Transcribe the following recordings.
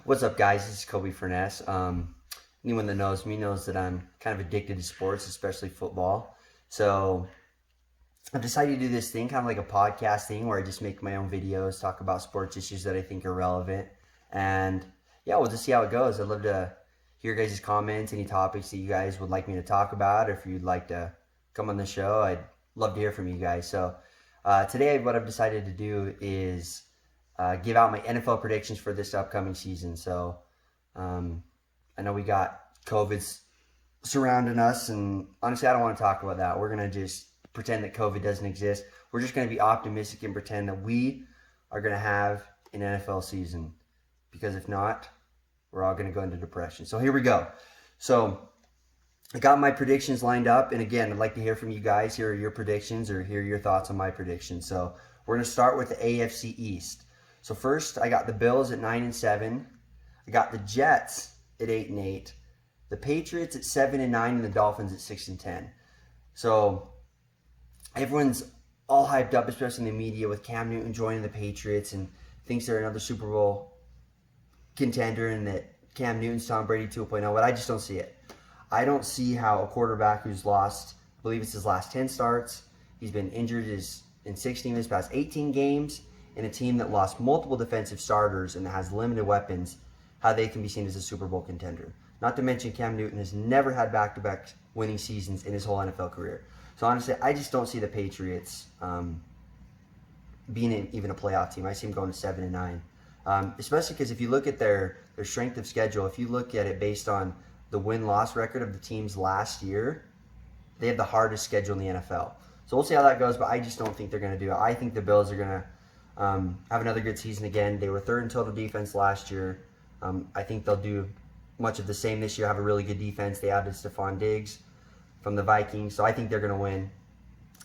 What's up, guys? This is Kobe Furness. Anyone that knows me knows that I'm kind of addicted to sports, especially football. So I've decided to do this thing, kind of like a podcast thing, where I just make my own videos, talk about sports issues that I think are relevant, and yeah, we'll just see how it goes. I'd love to hear your guys' comments, any topics that you guys would like me to talk about, or if you'd like to come on the show, I'd love to hear from you guys. So today, what I've decided to do is give out my NFL predictions for this upcoming season. So um, I know we got COVID surrounding us, and honestly, I don't want to talk about that. We're gonna just pretend that COVID doesn't exist. We're just gonna be optimistic and pretend that we are gonna have an NFL season, because if not, we're all gonna go into depression. So here we go. So I got my predictions lined up, and again, I'd like to hear from you guys. Hear your predictions or hear your thoughts on my predictions. So we're gonna start with the AFC East. So first, I got the Bills at 9-7. I got the Jets at 8-8, the Patriots at 7-9, and the Dolphins at 6-10. So everyone's all hyped up, especially in the media, with Cam Newton joining the Patriots and thinks they're another Super Bowl contender and that Cam Newton's Tom Brady 2.0, but I just don't see it. I don't see how a quarterback who's lost, I believe it's his last 10 starts, he's been injured in 16 of his past 18 games, in a team that lost multiple defensive starters and that has limited weapons, how they can be seen as a Super Bowl contender. Not to mention Cam Newton has never had back-to-back winning seasons in his whole NFL career. So honestly, I just don't see the Patriots being even a playoff team. I see them going to 7-9, especially because if you look at their strength of schedule, if you look at it based on the win-loss record of the teams last year, they have the hardest schedule in the NFL. So we'll see how that goes, but I just don't think they're going to do it. I think the Bills are going to have another good season again. They were third in total defense last year. I think they'll do much of the same this year, have a really good defense. They added Stephon Diggs from the Vikings, so I think they're going to win.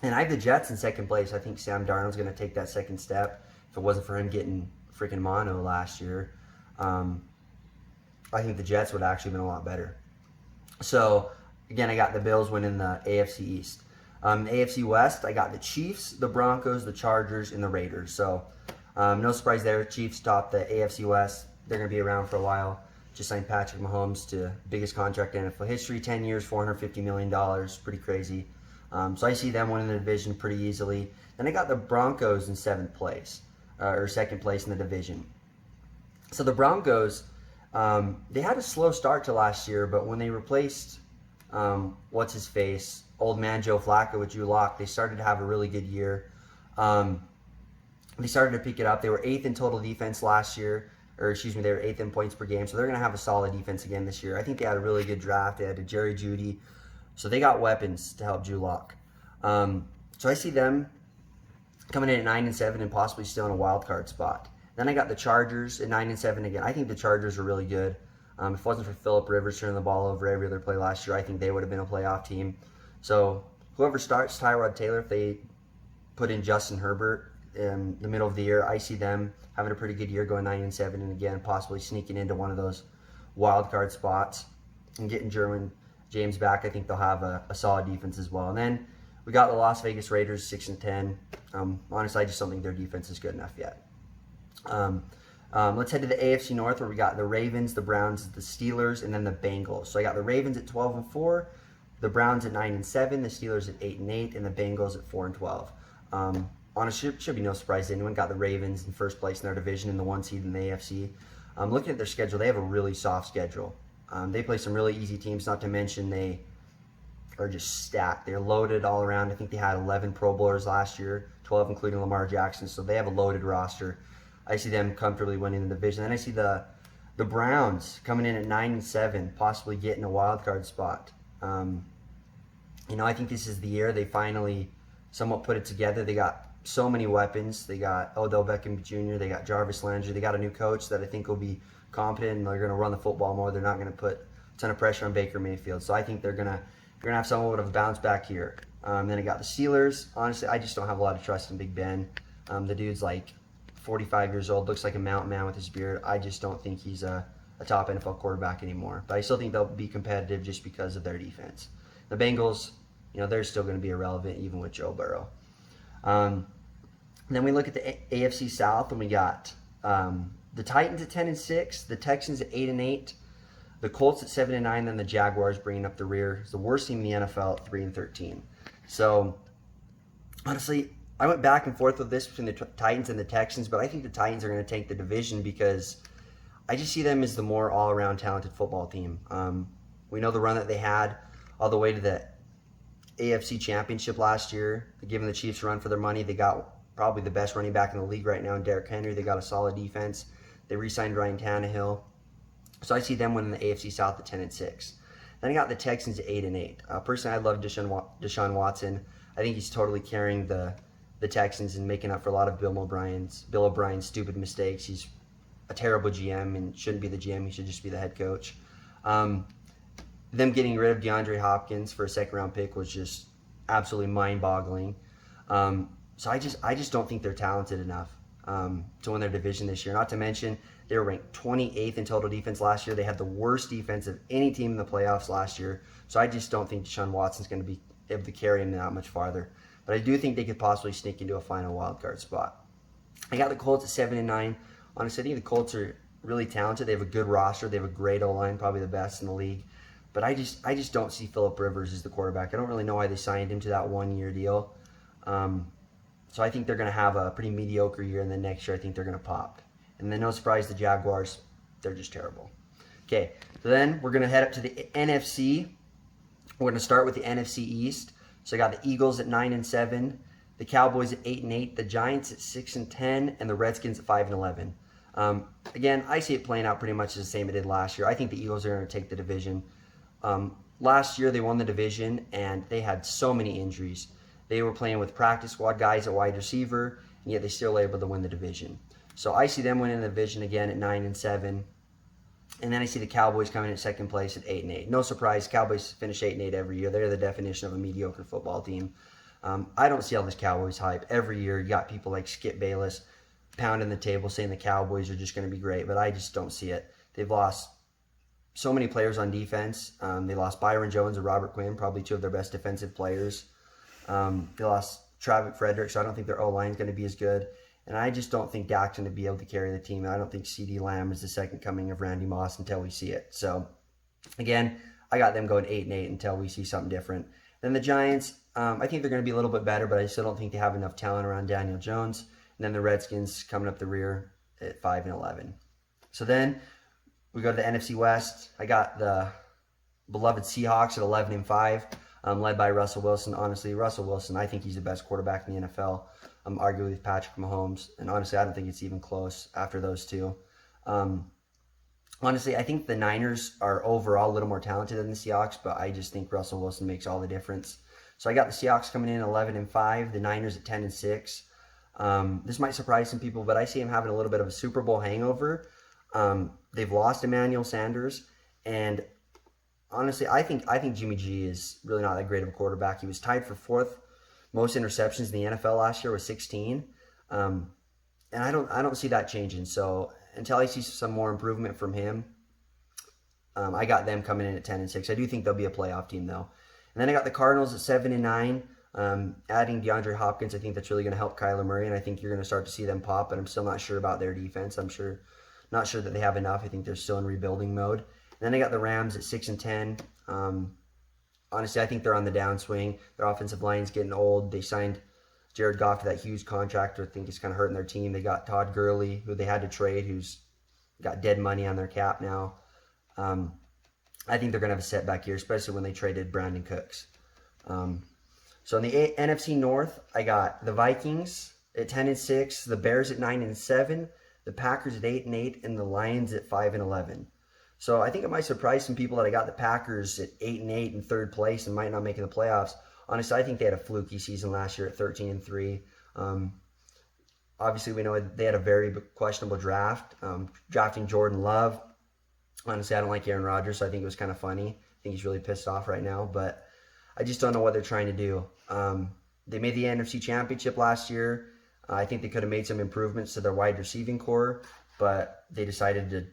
And I have the Jets in second place. I think Sam Darnold's going to take that second step. If it wasn't for him getting freaking mono last year, I think the Jets would have actually been a lot better. So, again, I got the Bills winning the AFC East. The AFC West, I got the Chiefs, the Broncos, the Chargers, and the Raiders. So, no surprise there. Chiefs top the AFC West. They're going to be around for a while. Just signed Patrick Mahomes to biggest contract in NFL history, 10 years, $450 million. Pretty crazy. So I see them winning the division pretty easily. Then I got the Broncos in seventh place, or second place in the division. So the Broncos, they had a slow start to last year, but when they replaced what's his face, old man Joe Flacco with Drew Lock, they started to have a really good year. They started to pick it up. They were eighth in total defense last year, or excuse me, they were eighth in points per game. So they're going to have a solid defense again this year. I think they had a really good draft. They had a Jerry Jeudy. So they got weapons to help Drew Lock. So I see them coming in at 9-7 and possibly still in a wild card spot. Then I got the Chargers at 9-7 again. I think the Chargers are really good. If it wasn't for Phillip Rivers turning the ball over every other play last year, I think they would have been a playoff team. So whoever starts Tyrod Taylor, if they put in Justin Herbert in the middle of the year, I see them having a pretty good year, going 9-7, and again possibly sneaking into one of those wild card spots and getting James back. I think they'll have a solid defense as well. And then we got the Las Vegas Raiders 6-10. Honestly, I just don't think their defense is good enough yet. Let's head to the AFC North, where we got the Ravens, the Browns, the Steelers, and then the Bengals. So I got the Ravens at 12-4, the Browns at 9-7, the Steelers at 8-8, and the Bengals at 4-12. Honestly, should be no surprise to anyone. Got the Ravens in first place in their division and the 1 seed in the AFC. Looking at their schedule, they have a really soft schedule. They play some really easy teams, not to mention they are just stacked. They're loaded all around. I think they had 11 Pro Bowlers last year, 12 including Lamar Jackson, so they have a loaded roster. I see them comfortably winning the division. Then I see the Browns coming in at 9-7, possibly getting a wild card spot. I think this is the year they finally somewhat put it together. They got so many weapons. They got Odell Beckham Jr., they got Jarvis Landry, they got a new coach that I think will be competent, and they're going to run the football more. They're not going to put a ton of pressure on Baker Mayfield. So I think they're going to have somewhat of a bounce back here. Then I got the Steelers. Honestly, I just don't have a lot of trust in Big Ben. The dude's like 45 years old, looks like a mountain man with his beard. I just don't think he's a top NFL quarterback anymore. But I still think they'll be competitive just because of their defense. The Bengals, they're still going to be irrelevant even with Joe Burrow. Then we look at the AFC South, and we got the Titans at 10-6, the Texans at 8-8, the Colts at 7-9, then the Jaguars bringing up the rear. It's the worst team in the NFL at 3-13. So honestly, I went back and forth with this between the Titans and the Texans, but I think the Titans are going to take the division because I just see them as the more all-around talented football team. We know the run that they had all the way to the AFC Championship last year, giving the Chiefs a run for their money. They got probably the best running back in the league right now in Derrick Henry. They got a solid defense. They re-signed Ryan Tannehill. So I see them winning the AFC South at 10-6. Then I got the Texans at 8-8. Personally, I love Deshaun Watson. I think he's totally carrying the Texans and making up for a lot of Bill O'Brien's stupid mistakes. He's a terrible GM and shouldn't be the GM. He should just be the head coach. Them getting rid of DeAndre Hopkins for a second-round pick was just absolutely mind-boggling. So I just don't think they're talented enough to win their division this year. Not to mention, they were ranked 28th in total defense last year. They had the worst defense of any team in the playoffs last year. So I just don't think Deshaun Watson's going to be able to carry him that much farther. But I do think they could possibly sneak into a final wild card spot. I got the Colts at 7-9. Honestly, I think the Colts are really talented. They have a good roster. They have a great O-line, probably the best in the league. But I just don't see Phillip Rivers as the quarterback. I don't really know why they signed him to that one-year deal. So I think they're going to have a pretty mediocre year, and then next year I think they're going to pop. And then no surprise, the Jaguars, they're just terrible. Okay, so then we're going to head up to the NFC. We're going to start with the NFC East. So I got the Eagles at 9-7, the Cowboys at 8-8, the Giants at 6-10, and the Redskins at 5-11. Again, I see it playing out pretty much the same it did last year. I think the Eagles are going to take the division. Last year they won the division and they had so many injuries. They were playing with practice squad guys at wide receiver, and yet they still were able to win the division. So I see them winning the division again at 9-7. And then I see the Cowboys coming in second place at 8-8. No surprise, Cowboys finish 8-8 every year. They're the definition of a mediocre football team. I don't see all this Cowboys hype. Every year you got people like Skip Bayless pounding the table saying the Cowboys are just going to be great, but I just don't see it. They've lost so many players on defense. They lost Byron Jones and Robert Quinn, probably two of their best defensive players. They lost Travis Frederick, so I don't think their O-line is going to be as good. And I just don't think Dak's going to be able to carry the team. And I don't think CeeDee Lamb is the second coming of Randy Moss until we see it. So, again, I got them going 8-8 until we see something different. Then the Giants, I think they're going to be a little bit better, but I still don't think they have enough talent around Daniel Jones. And then the Redskins coming up the rear at 5-11. So then we go to the NFC West. I got the beloved Seahawks at 11-5, led by Russell Wilson. Honestly, Russell Wilson, I think he's the best quarterback in the NFL. Arguably with Patrick Mahomes. And honestly, I don't think it's even close after those two. Honestly, I think the Niners are overall a little more talented than the Seahawks, but I just think Russell Wilson makes all the difference. So I got the Seahawks coming in 11-5, the Niners at 10-6. This might surprise some people, but I see him having a little bit of a Super Bowl hangover. They've lost Emmanuel Sanders, and honestly, I think Jimmy G is really not that great of a quarterback. He was tied for fourth most interceptions in the NFL last year with 16, and I don't see that changing. So until I see some more improvement from him, I got them coming in at 10-6. I do think they'll be a playoff team though. And then I got the Cardinals at 7-9. Adding DeAndre Hopkins, I think that's really going to help Kyler Murray, and I think you're going to start to see them pop. But I'm still not sure about their defense. Not sure that they have enough. I think they're still in rebuilding mode. And then I got the Rams at 6-10. Honestly, I think they're on the downswing. Their offensive line's getting old. They signed Jared Goff to that huge contract, I think is kind of hurting their team. They got Todd Gurley, who they had to trade, who's got dead money on their cap now. I think they're going to have a setback here, especially when they traded Brandon Cooks. So in the NFC North, I got the Vikings at 10-6, the Bears at 9-7, the Packers at 8-8, and the Lions at 5-11. So I think it might surprise some people that I got the Packers at 8-8 in third place and might not make the playoffs. Honestly, I think they had a fluky season last year at 13-3. Obviously, we know they had a very questionable draft, drafting Jordan Love. Honestly, I don't like Aaron Rodgers, so I think it was kind of funny. I think he's really pissed off right now, but I just don't know what they're trying to do. They made the NFC Championship last year. I think they could have made some improvements to their wide receiving core, but they decided to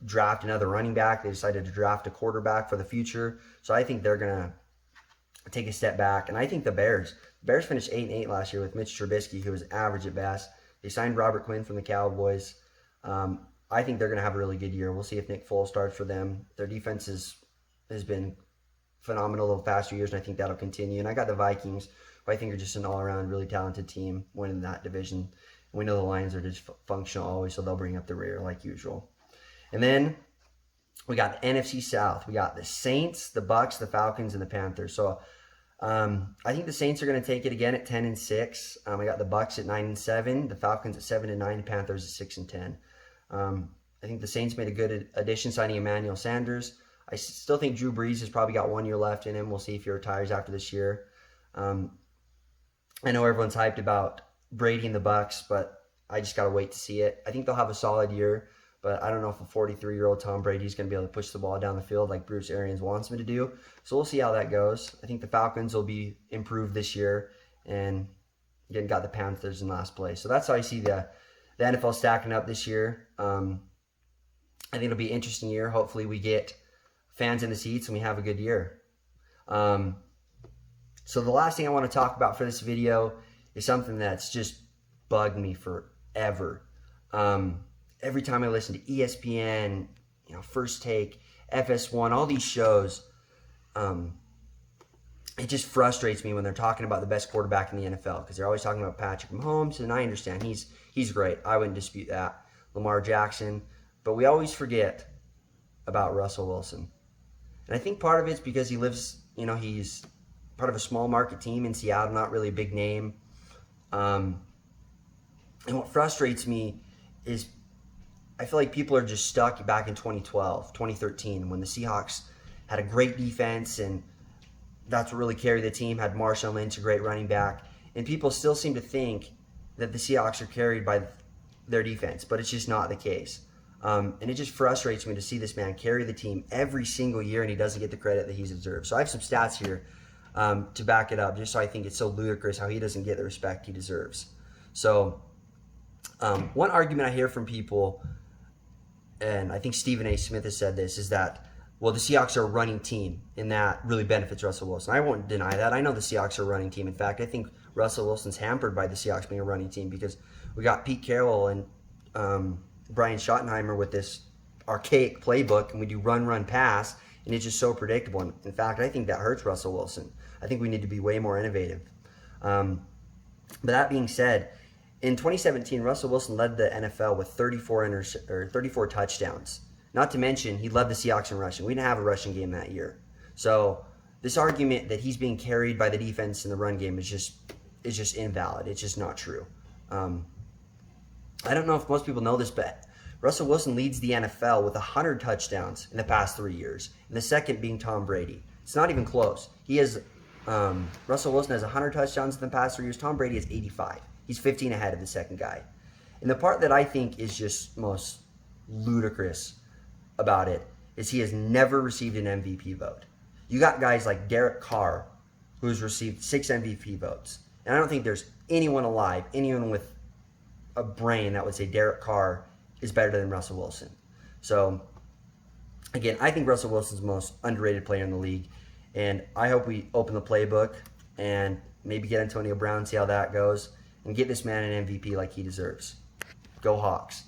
draft another running back. They decided to draft a quarterback for the future. So I think they're going to take a step back. And I think the Bears finished 8-8 last year with Mitch Trubisky, who was average at best. They signed Robert Quinn from the Cowboys. I think they're going to have a really good year. We'll see if Nick Foles starts for them. Their defense has been phenomenal the past few years, and I think that'll continue. And I got the Vikings, who I think are just an all-around really talented team winning that division. We know the Lions are just functional always, so they'll bring up the rear like usual. And then we got the NFC South. We got the Saints, the Bucks, the Falcons, and the Panthers. So I think the Saints are going to take it again at 10-6. I got the Bucks at 9-7, the Falcons at 7-9, the Panthers at 6-10. I think the Saints made a good addition signing Emmanuel Sanders. I still think Drew Brees has probably got 1 year left in him. We'll see if he retires after this year. I know everyone's hyped about Brady and the Bucks, but I just got to wait to see it. I think they'll have a solid year, but I don't know if a 43-year-old Tom Brady is going to be able to push the ball down the field like Bruce Arians wants him to do. So we'll see how that goes. I think the Falcons will be improved this year, and again, got the Panthers in last place. So that's how I see the NFL stacking up this year. I think it'll be an interesting year. Hopefully we get fans in the seats and we have a good year. So the last thing I want to talk about for this video is something that's just bugged me forever. Every time I listen to ESPN, First Take, FS1, all these shows, it just frustrates me when they're talking about the best quarterback in the NFL, because they're always talking about Patrick Mahomes, and I understand he's great. I wouldn't dispute that. Lamar Jackson. But we always forget about Russell Wilson. And I think part of it's because he lives, he's part of a small market team in Seattle, not really a big name. And what frustrates me is I feel like people are just stuck back in 2012, 2013, when the Seahawks had a great defense, and that's what really carried the team, had Marshawn Lynch, a great running back. And people still seem to think that the Seahawks are carried by their defense, but it's just not the case. And it just frustrates me to see this man carry the team every single year, and he doesn't get the credit that he deserves. So I have some stats here to back it up, just so I think it's so ludicrous how he doesn't get the respect he deserves. So one argument I hear from people, and I think Stephen A. Smith has said this, is that, well, the Seahawks are a running team, and that really benefits Russell Wilson. I won't deny that. I know the Seahawks are a running team. In fact, I think Russell Wilson's hampered by the Seahawks being a running team, because we got Pete Carroll and Brian Schottenheimer with this archaic playbook, and we do run, pass, and it's just so predictable. And in fact, I think that hurts Russell Wilson. I think we need to be way more innovative. But that being said, in 2017, Russell Wilson led the NFL with 34 touchdowns. Not to mention, he led the Seahawks in rushing. We didn't have a rushing game that year. So this argument that he's being carried by the defense in the run game is just invalid. It's just not true. I don't know if most people know this, but Russell Wilson leads the NFL with 100 touchdowns in the past 3 years, and the second being Tom Brady. It's not even close. Russell Wilson has 100 touchdowns in the past 3 years. Tom Brady has 85. He's 15 ahead of the second guy. And the part that I think is just most ludicrous about it is he has never received an MVP vote. You got guys like Derek Carr, who's received 6 MVP votes. And I don't think there's anyone alive, anyone with a brain that would say Derek Carr is better than Russell Wilson. So, again, I think Russell Wilson's the most underrated player in the league. And I hope we open the playbook and maybe get Antonio Brown, see how that goes, and get this man an MVP like he deserves. Go Hawks.